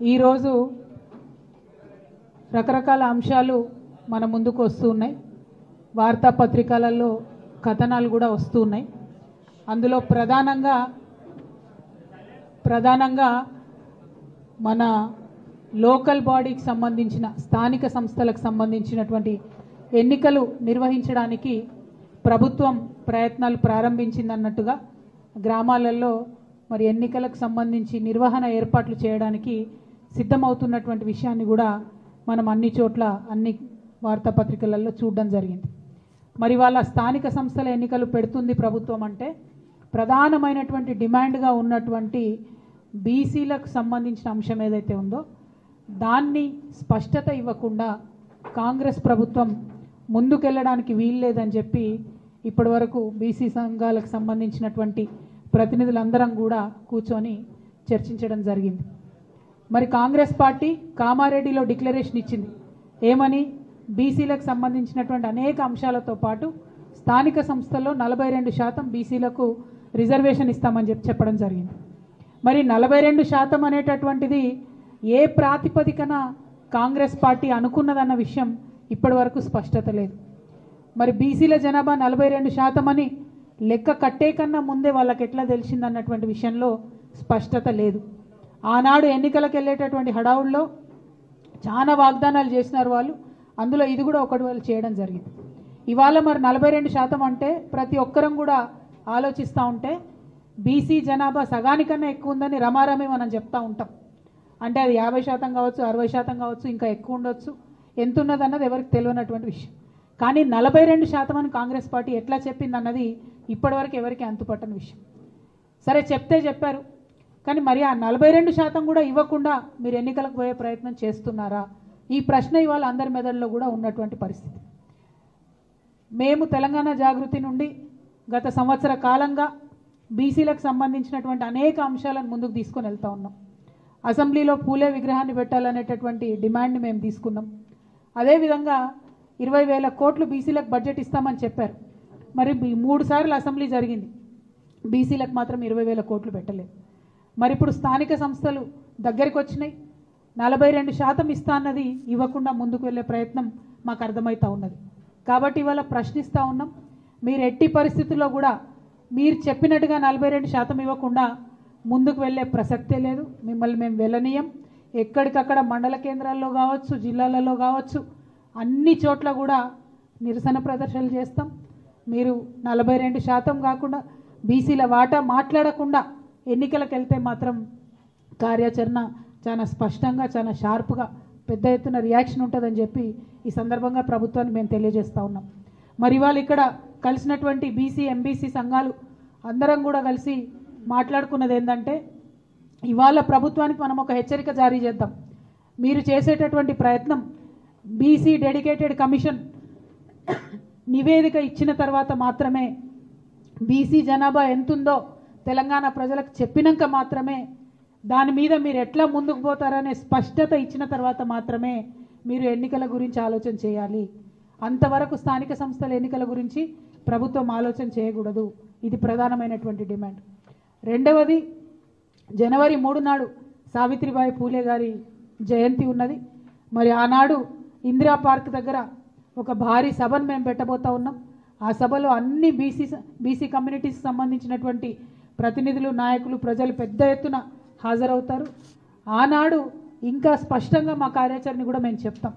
ఈరోజు రకరకాల అంశాలు మన ముందుకు వస్తూ ఉన్నాయి. వార్తాపత్రికలలో కథనాలు కూడా వస్తూ ఉన్నాయి. అందులో ప్రధానంగా మన లోకల్ బాడీకి సంబంధించిన స్థానిక సంస్థలకు సంబంధించినటువంటి ఎన్నికలు నిర్వహించడానికి ప్రభుత్వం ప్రయత్నాలు ప్రారంభించిందన్నట్టుగా గ్రామాలలో మరి ఎన్నికలకు సంబంధించి నిర్వహణ ఏర్పాట్లు చేయడానికి సిద్ధమవుతున్నటువంటి విషయాన్ని కూడా మనం అన్ని చోట్ల అన్ని వార్తాపత్రికలలో చూడడం జరిగింది. మరి వాళ్ళ స్థానిక సంస్థల ఎన్నికలు పెడుతుంది ప్రభుత్వం అంటే ప్రధానమైనటువంటి డిమాండ్గా ఉన్నటువంటి బీసీలకు సంబంధించిన అంశం ఏదైతే ఉందో దాన్ని స్పష్టత ఇవ్వకుండా కాంగ్రెస్ ప్రభుత్వం ముందుకెళ్ళడానికి వీల్లేదని చెప్పి ఇప్పటివరకు బీసీ సంఘాలకు సంబంధించినటువంటి ప్రతినిధులందరం కూడా కూర్చొని చర్చించడం జరిగింది. మరి కాంగ్రెస్ పార్టీ కామారెడ్డిలో డిక్లరేషన్ ఇచ్చింది. ఏమని? బీసీలకు సంబంధించినటువంటి అనేక అంశాలతో పాటు స్థానిక సంస్థల్లో 42% బీసీలకు రిజర్వేషన్ ఇస్తామని చెప్పడం జరిగింది. మరి 42% అనేటటువంటిది ఏ ప్రాతిపదికన కాంగ్రెస్ పార్టీ అనుకున్నదన్న విషయం ఇప్పటి వరకు స్పష్టత లేదు. మరి బీసీల జనాభా 42% అని లెక్క కట్టే కన్నా ముందే వాళ్ళకి ఎట్లా తెలిసిందన్నటువంటి విషయంలో స్పష్టత లేదు. ఆనాడు ఎన్నికలకు వెళ్ళేటటువంటి హడావుల్లో చాలా వాగ్దానాలు చేసినారు వాళ్ళు. అందులో ఇది కూడా ఒకటి వాళ్ళు చేయడం జరిగింది. ఇవాళ మరి 42% అంటే ప్రతి ఒక్కరం కూడా ఆలోచిస్తూ ఉంటే బీసీ జనాభా సగానికన్నా ఎక్కువ ఉందని రమారమే మనం చెప్తూ ఉంటాం. అంటే అది 50% కావచ్చు, 60% కావచ్చు, ఇంకా ఎక్కువ ఉండొచ్చు. ఎంత ఉన్నదన్నది ఎవరికి తెలియనటువంటి విషయం. కానీ 42% అని కాంగ్రెస్ పార్టీ ఎట్లా చెప్పింది అన్నది ఇప్పటివరకు ఎవరికి అంతుపట్టని విషయం. సరే చెప్తే చెప్పారు, కానీ మరి ఆ 42% కూడా ఇవ్వకుండా మీరు ఎన్నికలకు పోయే ప్రయత్నం చేస్తున్నారా? ఈ ప్రశ్న ఇవాళ అందరి మెదడులో కూడా ఉన్నటువంటి పరిస్థితి. మేము తెలంగాణ జాగృతి నుండి గత సంవత్సర కాలంగా బీసీలకు సంబంధించినటువంటి అనేక అంశాలను ముందుకు తీసుకొని వెళ్తూ ఉన్నాం. అసెంబ్లీలో పూలే విగ్రహాన్ని పెట్టాలనేటటువంటి డిమాండ్ని మేము తీసుకున్నాం. అదేవిధంగా 20,000 కోట్లు బీసీలకు బడ్జెట్ ఇస్తామని చెప్పారు. మరి 3 సార్లు అసెంబ్లీ జరిగింది, బీసీలకు మాత్రం 20,000 కోట్లు పెట్టలేదు. మరి ఇప్పుడు స్థానిక సంస్థలు దగ్గరికి వచ్చినాయి, 42% ఇస్తా అన్నది ఇవ్వకుండా ముందుకు వెళ్ళే ప్రయత్నం మాకు అర్థమవుతూ ఉన్నది. కాబట్టి ఇవాళ ప్రశ్నిస్తూ ఉన్నాం, మీరు ఎట్టి పరిస్థితుల్లో కూడా మీరు చెప్పినట్టుగా 42% ఇవ్వకుండా ముందుకు వెళ్ళే ప్రసక్తే లేదు. మిమ్మల్ని మేము వెళ్ళనీయం. ఎక్కడికక్కడ మండల కేంద్రాల్లో కావచ్చు, జిల్లాలలో కావచ్చు, అన్ని చోట్ల కూడా నిరసన ప్రదర్శనలు చేస్తాం. మీరు 42% కాకుండా బీసీల వాటా మాట్లాడకుండా ఎన్నికలకు వెళ్తే మాత్రం కార్యాచరణ చాలా స్పష్టంగా, చాలా షార్ప్గా, పెద్ద ఎత్తున రియాక్షన్ ఉంటుందని చెప్పి ఈ సందర్భంగా ప్రభుత్వాన్ని మేము తెలియజేస్తూ ఉన్నాం. మరి ఇవాళ ఇక్కడ కలిసినటువంటి బీసీ ఎంబీసీ సంఘాలు అందరం కూడా కలిసి మాట్లాడుకున్నది ఏంటంటే, ఇవాళ ప్రభుత్వానికి మనం ఒక హెచ్చరిక జారీ చేద్దాం. మీరు చేసేటటువంటి ప్రయత్నం బీసీ డెడికేటెడ్ కమిషన్ నివేదిక ఇచ్చిన తర్వాత మాత్రమే, బీసీ జనాభా ఎంతుందో తెలంగాణ ప్రజలకు చెప్పినాక మాత్రమే, దాని మీద మీరు ఎట్లా ముందుకు పోతారనే స్పష్టత ఇచ్చిన తర్వాత మాత్రమే మీరు ఎన్నికల గురించి ఆలోచన చేయాలి. అంతవరకు స్థానిక సంస్థల ఎన్నికల గురించి ప్రభుత్వం ఆలోచన చేయకూడదు. ఇది ప్రధానమైనటువంటి డిమాండ్. రెండవది, జనవరి 3 నాడు సావిత్రిబాయి పూలే గారి జయంతి ఉన్నది. మరి ఆనాడు ఇందిరా పార్క్ దగ్గర ఒక భారీ సభను మేము పెట్టబోతా ఉన్నాం. ఆ సభలో అన్ని బీసీ కమ్యూనిటీకి సంబంధించినటువంటి ప్రతినిధులు, నాయకులు, ప్రజలు పెద్ద ఎత్తున హాజరవుతారు. ఆనాడు ఇంకా స్పష్టంగా మా కార్యాచరణ కూడా మేము చెప్తాం.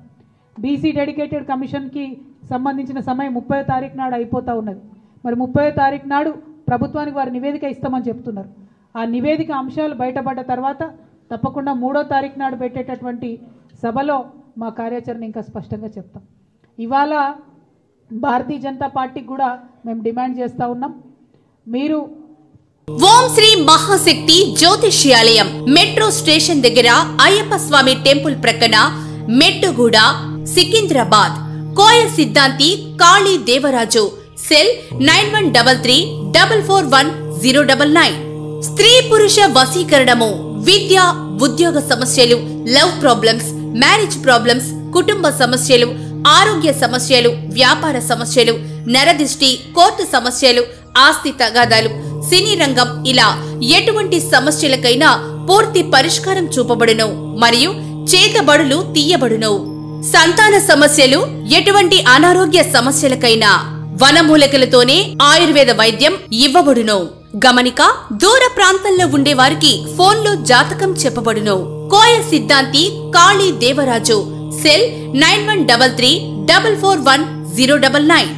బీసీ డెడికేటెడ్ కమిషన్కి సంబంధించిన సమయం 30వ తారీఖు నాడు అయిపోతూ ఉన్నది. మరి 30వ తారీఖు నాడు ప్రభుత్వానికి వారు నివేదిక ఇస్తామని చెప్తున్నారు. ఆ నివేదిక అంశాలు బయటపడ్డ తర్వాత తప్పకుండా 3వ తారీఖు నాడు పెట్టేటటువంటి సభలో మా కార్యాచరణ ఇంకా స్పష్టంగా చెప్తాం. ఇవాళ భారతీయ జనతా పార్టీకి కూడా మేము డిమాండ్ చేస్తూ ఉన్నాం. మీరు ఓం శ్రీ మహాశక్తి జ్యోతిష్యాలయం మెట్రో స్టేషన్ దగ్గర అయ్యప్ప స్వామి టెంపుల్ ప్రక్కన మెట్టుగూడ సికింద్రాబాద్. కోయ సిద్ధాంతి కాళీ దేవరాజు. సెల్ 9133441099. స్త్రీ పురుష వశీకరణము, విద్య ఉద్యోగ సమస్యలు, లవ్ ప్రాబ్లమ్స్, మ్యారేజ్ ప్రాబ్లమ్స్, కుటుంబ సమస్యలు, ఆరోగ్య సమస్యలు, వ్యాపార సమస్యలు, నరదిష్టి, కోర్టు సమస్యలు, ఆస్తి తగాదాలు, సినీ రంగం, ఇలా ఎటువంటి సమస్యలకైనా పూర్తి పరిష్కారం చూపబడును మరియు చేతబడులు తీయబడును. సంతాన సమస్యలు, ఎటువంటి అనారోగ్య సమస్యలకైనా వనమూలికలతోనే ఆయుర్వేద వైద్యం ఇవ్వబడును. గమనిక, దూర ప్రాంతంలో ఉండే వారికి ఫోన్లో జాతకం చెప్పబడును. కోయ సిద్ధాంతి కాళీ దేవరాజు. సెల్ 9133441099.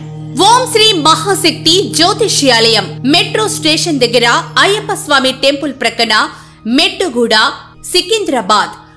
ఓం శ్రీ మహాశక్తి జ్యోతిష్యాలయం, మెట్రో స్టేషన్ దగ్గర, అయ్యప్ప స్వామి టెంపుల్ ప్రక్కన, మెట్టుగూడ, సికింద్రాబాద్.